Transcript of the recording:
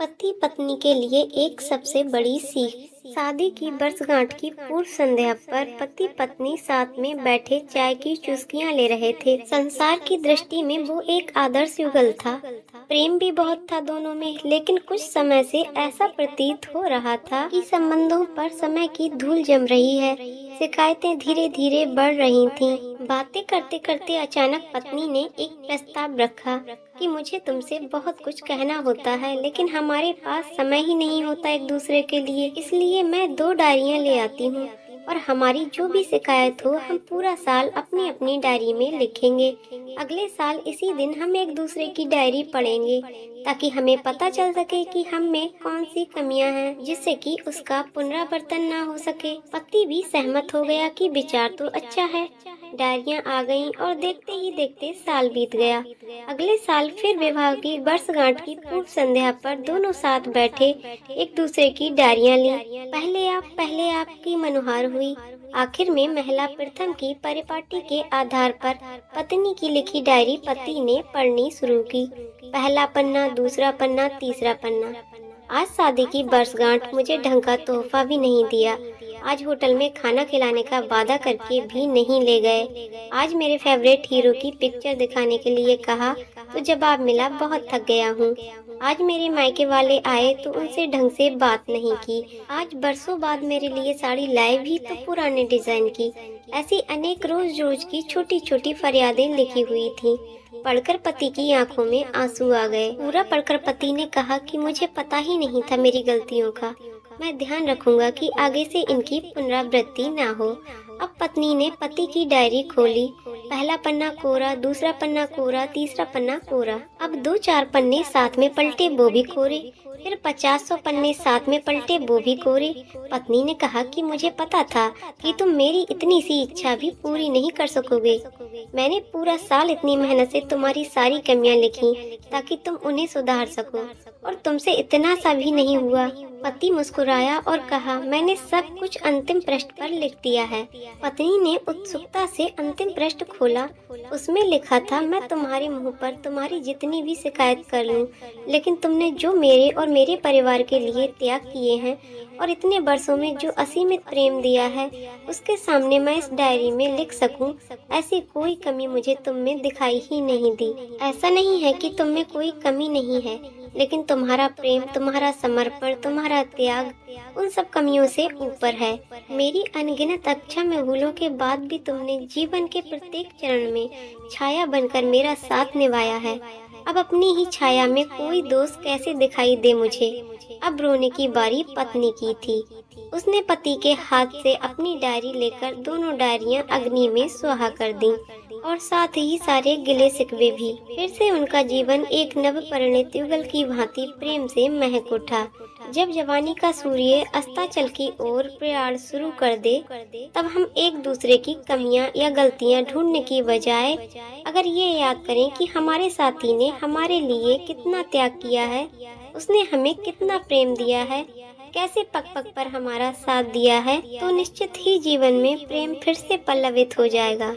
पति पत्नी के लिए एक सबसे बड़ी सीख। शादी की वर्षगांठ की पूर्व संध्या पर पति पत्नी साथ में बैठे चाय की चुस्कियां ले रहे थे। संसार की दृष्टि में वो एक आदर्श युगल था। प्रेम भी बहुत था दोनों में, लेकिन कुछ समय से ऐसा प्रतीत हो रहा था कि संबंधों पर समय की धूल जम रही है। शिकायतें धीरे धीरे बढ़ रही थीं। बातें करते करते अचानक पत्नी ने एक प्रस्ताव रखा कि मुझे तुमसे बहुत कुछ कहना होता है, लेकिन हमारे पास समय ही नहीं होता एक दूसरे के लिए। इसलिए मैं 2 डायरियां ले आती हूँ और हमारी जो भी शिकायत हो हम पूरा साल अपनी अपनी डायरी में लिखेंगे। अगले साल इसी दिन हम एक दूसरे की डायरी पढ़ेंगे ताकि हमें पता चल सके कि हम में कौन सी कमियां हैं, जिससे कि उसका पुनरावर्तन ना हो सके। पति भी सहमत हो गया कि विचार तो अच्छा है। डायरियां आ गईं और देखते ही देखते साल बीत गया। अगले साल फिर विवाह की वर्षगांठ की पूर्व संध्या पर दोनों साथ बैठे एक दूसरे की डायरियां ली। पहले आप की मनोहार हुई। आखिर में महिला प्रथम की परिपाटी के आधार पर पत्नी की लिखी डायरी पति ने पढ़नी शुरू की। पहला पन्ना, दूसरा पन्ना, तीसरा पन्ना। आज शादी की वर्षगांठ, मुझे ढंग का तोहफा भी नहीं दिया। आज होटल में खाना खिलाने का वादा करके भी नहीं ले गए। आज मेरे फेवरेट हीरो की पिक्चर दिखाने के लिए कहा तो जवाब मिला बहुत थक गया हूँ। आज मेरे मायके वाले आए तो उनसे ढंग से बात नहीं की। आज बरसों बाद मेरे लिए साड़ी लाए भी तो पुराने डिजाइन की। ऐसी अनेक रोज रोज की छोटी छोटी फरियादें लिखी हुई थी। पढ़कर पति की आंखों में आंसू आ गए। पूरा पढ़कर पति ने कहा कि मुझे पता ही नहीं था मेरी गलतियों का। मैं ध्यान रखूंगा कि आगे से इनकी पुनरावृत्ति ना हो। अब पत्नी ने पति की डायरी खोली। पहला पन्ना कोरा, दूसरा पन्ना कोरा, तीसरा पन्ना कोरा। अब 2-4 पन्ने साथ में पलटे, वो भी कोरे। फिर 50-100 पन्ने साथ में पलटे, वो भी कोरे। पत्नी ने कहा कि मुझे पता था कि तुम मेरी इतनी सी इच्छा भी पूरी नहीं कर सकोगे। मैंने पूरा साल इतनी मेहनत से तुम्हारी सारी कमियां लिखी ताकि तुम उन्हें सुधार सको, और तुमसे इतना सा भी नहीं हुआ। पति मुस्कुराया और कहा, मैंने सब कुछ अंतिम पृष्ठ पर लिख दिया है। पत्नी ने उत्सुकता से अंतिम पृष्ठ खोला। उसमें लिखा था, मैं तुम्हारे मुंह पर तुम्हारी जितनी भी शिकायत कर लूं, लेकिन तुमने जो मेरे और मेरे परिवार के लिए त्याग किए हैं और इतने वर्षों में जो असीमित प्रेम दिया है, उसके सामने मैं इस डायरी में लिख सकूं, ऐसी कोई कमी मुझे तुम में दिखाई ही नहीं दी। ऐसा नहीं है कि तुम में कोई कमी नहीं है, लेकिन तुम्हारा प्रेम, तुम्हारा समर्पण, तुम्हारा त्याग उन सब कमियों से ऊपर है। मेरी अनगिनत अक्षम भूलों के बाद भी तुमने जीवन के प्रत्येक चरण में छाया बनकर मेरा साथ निभाया है। अब अपनी ही छाया में कोई दोष कैसे दिखाई दे मुझे। अब रोने की बारी पत्नी की थी। उसने पति के हाथ से अपनी डायरी लेकर दोनों डायरियां अग्नि में सुहा कर दी और साथ ही सारे गिले शिकवे भी। फिर से उनका जीवन एक नव परिणित युगल की भांति प्रेम से महक उठा। जब जवानी का सूर्य अस्ताचल की ओर प्रयाण शुरू कर दे, तब हम एक दूसरे की कमियां या गलतियां ढूंढने की बजाय अगर ये याद करें कि हमारे साथी ने हमारे लिए कितना त्याग किया है, उसने हमें कितना प्रेम दिया है, कैसे पग पग पर हमारा साथ दिया है, तो निश्चित ही जीवन में प्रेम फिर से पल्लवित हो जाएगा।